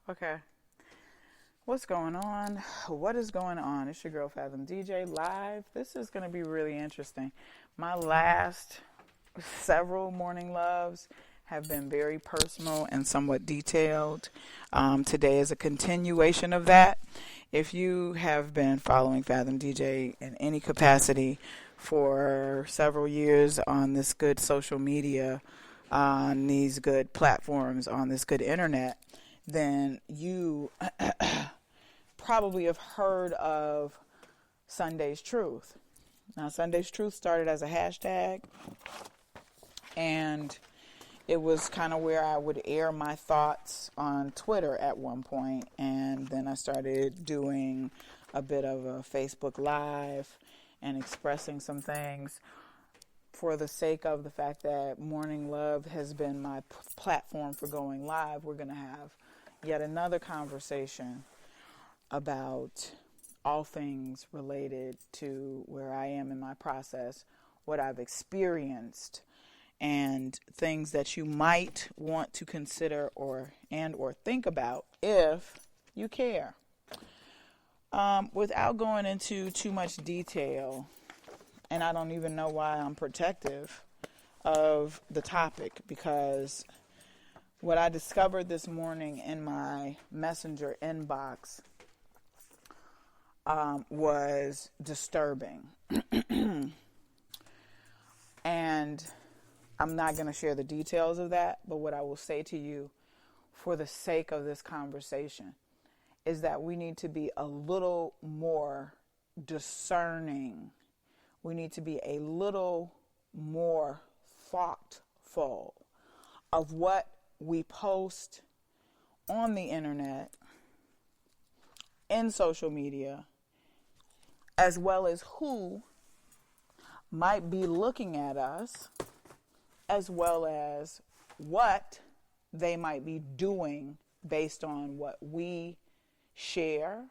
Okay. What's going on? What is going on? It's your girl Fathom DJ live. This is going to be really interesting. My last several morning loves have been very personal and somewhat detailed. Today is a continuation of that. If you have been following Fathom DJ in any capacity for several years on this good social media, on these good platforms, on this good internet, then you probably have heard of Sunday's Truth. Now, Sunday's Truth started as a hashtag, and it was kind of where I would air my thoughts on Twitter at one point, and then I started doing a bit of a Facebook Live and expressing some things. For the sake of the fact that Morning Love has been my platform for going live, we're going to have yet another conversation about all things related to where I am in my process, what I've experienced, and things that you might want to consider or think about if you care. Without going into too much detail, and I don't even know why I'm protective of the topic, because what I discovered this morning in my messenger inbox was disturbing. And I'm not going to share the details of that, but what I will say to you for the sake of this conversation is that we need to be a little more discerning. We need to be a little more thoughtful of what we post on the internet, in social media, as well as who might be looking at us, as well as what they might be doing based on what we share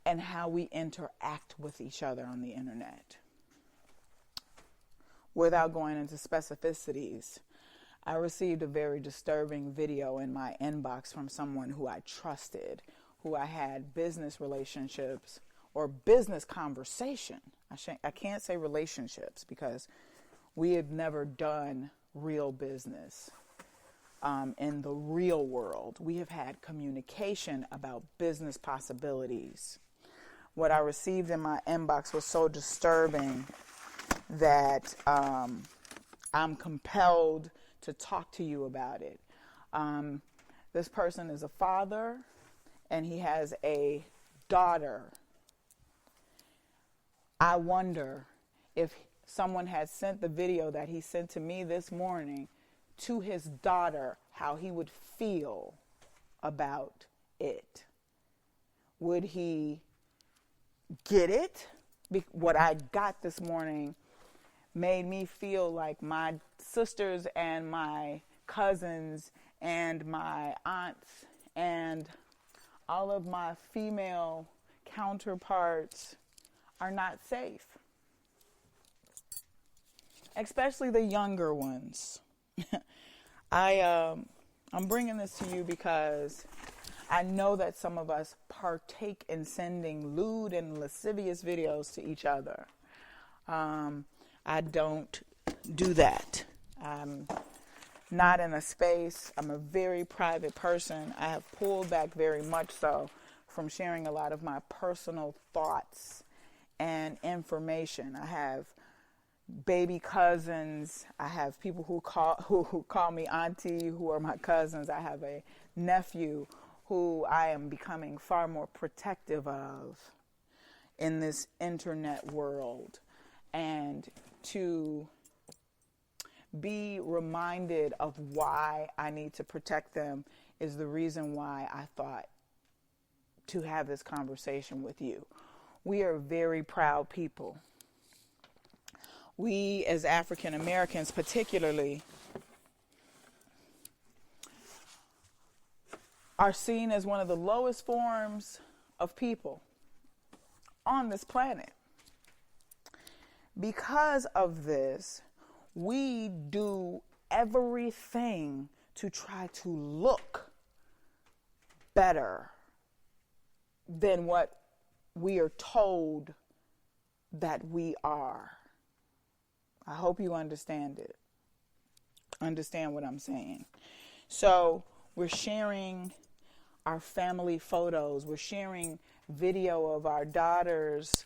and how we interact with each other on the internet. Without going into specificities, I received a very disturbing video in my inbox from someone who I trusted, who I had business relationships or business conversation. I can't say relationships because we have never done real business in the real world. We have had communication about business possibilities. What I received in my inbox was so disturbing that I'm compelled to talk to you about it. This person is a father, and he has a daughter. I wonder if someone had sent the video that he sent to me this morning to his daughter, how he would feel about it. Would he get it? What I got this morning made me feel like my sisters and my cousins and my aunts and all of my female counterparts are not safe. Especially the younger ones. I'm bringing this to you because I know that some of us partake in sending lewd and lascivious videos to each other. I don't do that. I'm not in a space. I'm a very private person. I have pulled back very much so from sharing a lot of my personal thoughts and information. I have baby cousins. I have people who call me auntie, who are my cousins. I have a nephew who I am becoming far more protective of in this internet world. And to be reminded of why I need to protect them is the reason why I thought to have this conversation with you. We are very proud people. We as African Americans particularly are seen as one of the lowest forms of people on this planet. Because of this, we do everything to try to look better than what we are told that we are. I hope you understand it. Understand what I'm saying. So we're sharing our family photos. We're sharing video of our daughters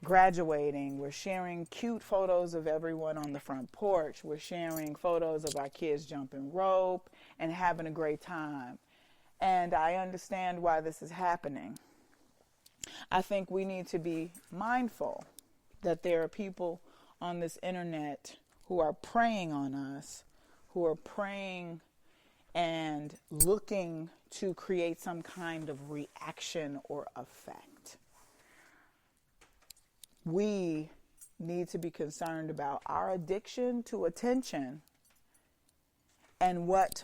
graduating. We're sharing cute photos of everyone on the front porch. We're sharing photos of our kids jumping rope and having a great time. And I understand why this is happening. I think we need to be mindful that there are people on this internet who are preying on us, who are praying and looking to create some kind of reaction or effect. We need to be concerned about our addiction to attention and what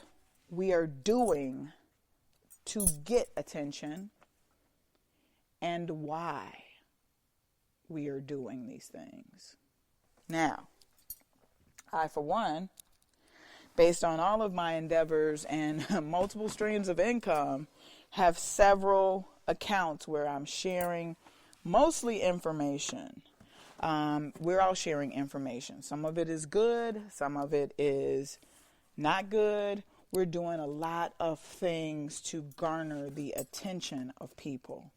we are doing to get attention and why we are doing these things. Now, I, for one, based on all of my endeavors and multiple streams of income, have several accounts where I'm sharing mostly information. We're all sharing information. Some of it is good. Some of it is not good. We're doing a lot of things to garner the attention of people.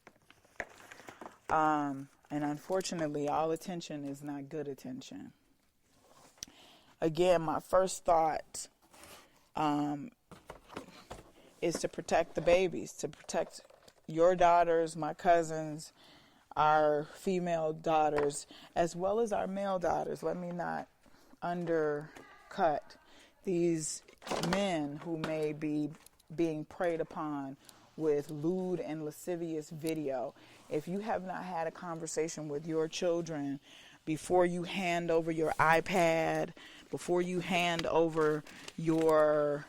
And unfortunately, all attention is not good attention. Again, my first thought is to protect the babies, to protect your daughters, my cousins, our female daughters, as well as our male daughters. Let me not undercut these men who may be being preyed upon with lewd and lascivious video. If you have not had a conversation with your children before you hand over your iPad, before you hand over your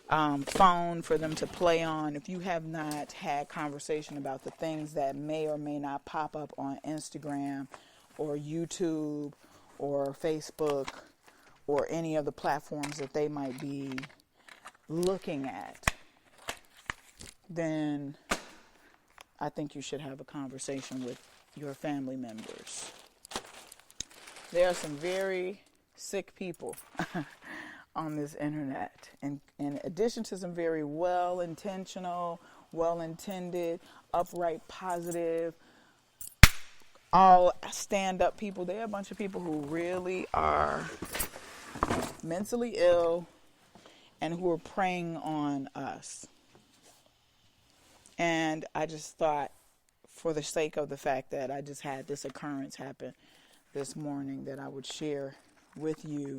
phone for them to play on, if you have not had conversation about the things that may or may not pop up on Instagram or YouTube or Facebook or any of the platforms that they might be looking at, then I think you should have a conversation with your family members. There are some very sick people on this internet, and in addition to some very well-intentional, well-intended, upright, positive, all stand-up people. There are a bunch of people who really are mentally ill and who are preying on us. And I just thought, for the sake of the fact that I just had this occurrence happen this morning, that I would share with you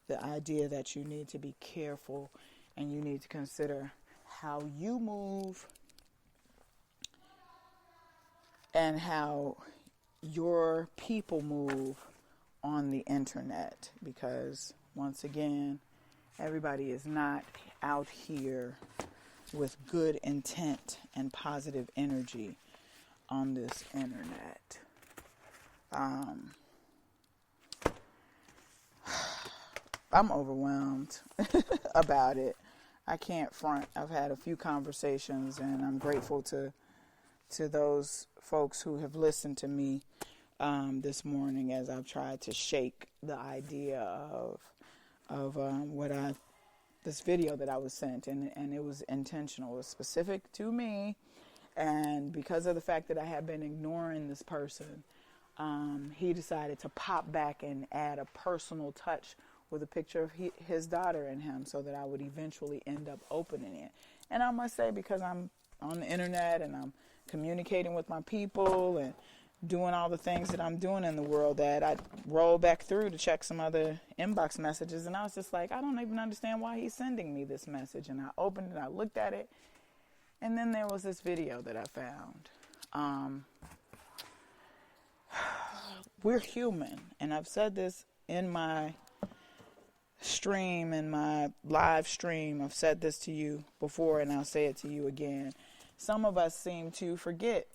the idea that you need to be careful and you need to consider how you move and how your people move on the internet. Because, once again, everybody is not out here with good intent and positive energy on this internet. I'm overwhelmed about it. I can't front. I've had a few conversations, and I'm grateful to those folks who have listened to me this morning as I've tried to shake the idea of this video that I was sent, and it was intentional. It was specific to me, and because of the fact that I had been ignoring this person, he decided to pop back and add a personal touch with a picture of his daughter and him, so that I would eventually end up opening it. And I must say, because I'm on the internet and I'm communicating with my people and doing all the things that I'm doing in the world, that I rolled back through to check some other inbox messages, and I was just like, I don't even understand why he's sending me this message. And I opened it, I looked at it, and then there was this video that I found. We're human, and I've said this in my stream, in my live stream. I've said this to you before, and I'll say it to you again. Some of us seem to forget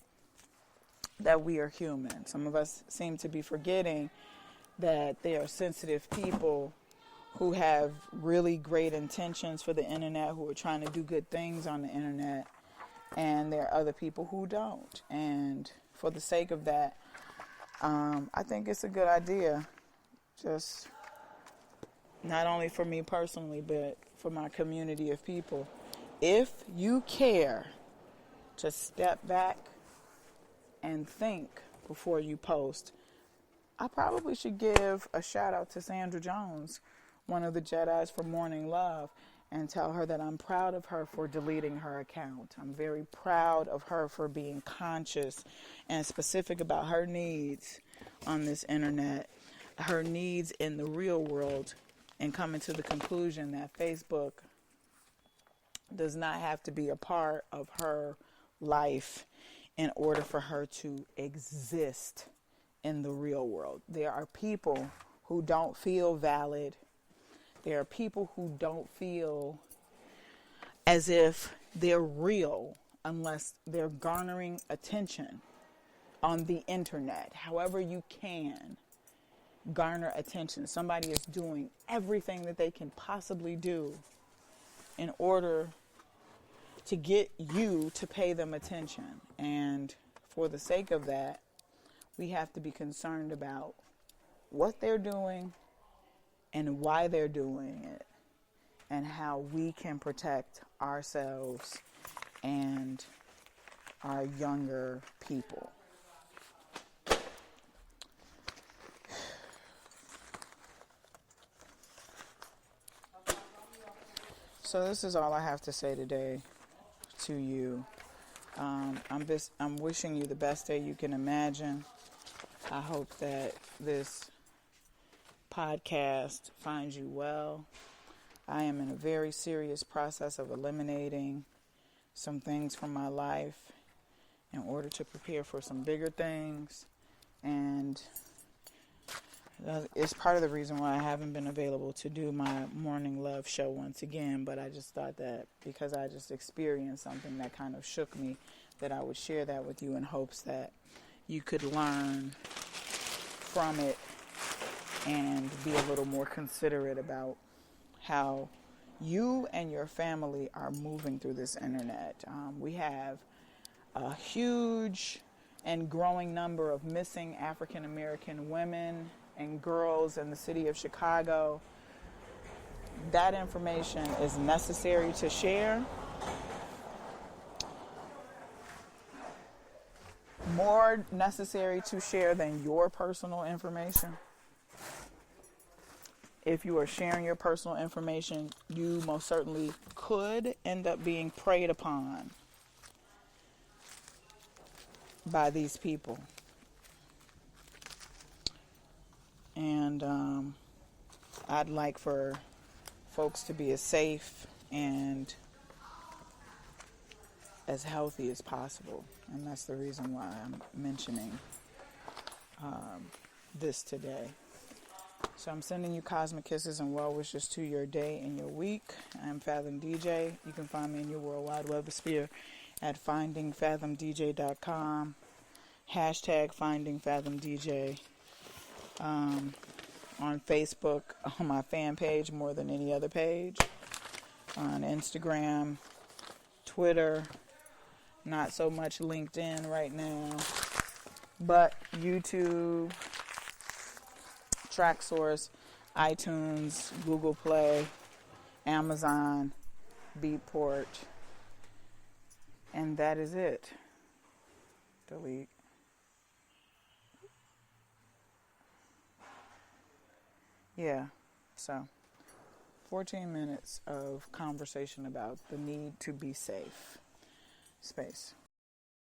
that we are human. Some of us seem to be forgetting that they are sensitive people who have really great intentions for the internet, who are trying to do good things on the internet. and there are other people who don't. And for the sake of that, I think it's a good idea, just not only for me personally, but for my community of people. If you care to step back and think before you post, I probably should give a shout out to Sandra Jones, one of the Jedis for Morning Love, and tell her that I'm proud of her for deleting her account. I'm very proud of her for being conscious and specific about her needs on this internet, her needs in the real world, and coming to the conclusion that Facebook does not have to be a part of her life in order for her to exist in the real world. There are people who don't feel valid. There are people who don't feel as if they're real unless they're garnering attention on the internet. However you can garner attention. Somebody is doing everything that they can possibly do in order to get you to pay them attention. And for the sake of that, we have to be concerned about what they're doing and why they're doing it, and how we can protect ourselves and our younger people. So this is all I have to say today to you. I'm wishing you the best day you can imagine. I hope that this podcast finds you well. I am in a very serious process of eliminating some things from my life in order to prepare for some bigger things. And it's part of the reason why I haven't been available to do my Morning Love show once again. But I just thought that because I just experienced something that kind of shook me, that I would share that with you in hopes that you could learn from it and be a little more considerate about how you and your family are moving through this internet. We have a huge and growing number of missing African American women and girls in the city of Chicago. That information is necessary to share. More necessary to share than your personal information. If you are sharing your personal information, you most certainly could end up being preyed upon by these people. And I'd like for folks to be as safe and as healthy as possible. And that's the reason why I'm mentioning this today. So I'm sending you cosmic kisses and well wishes to your day and your week. I'm Fathom DJ. You can find me in your worldwide webosphere at findingfathomdj.com. Hashtag findingfathomdj. On Facebook, on my fan page more than any other page. On Instagram, Twitter, not so much LinkedIn right now, but YouTube, TrackSource, iTunes, Google Play, Amazon, Beatport, and that is it. Delete. Yeah, so 14 minutes of conversation about the need to be safe. Space.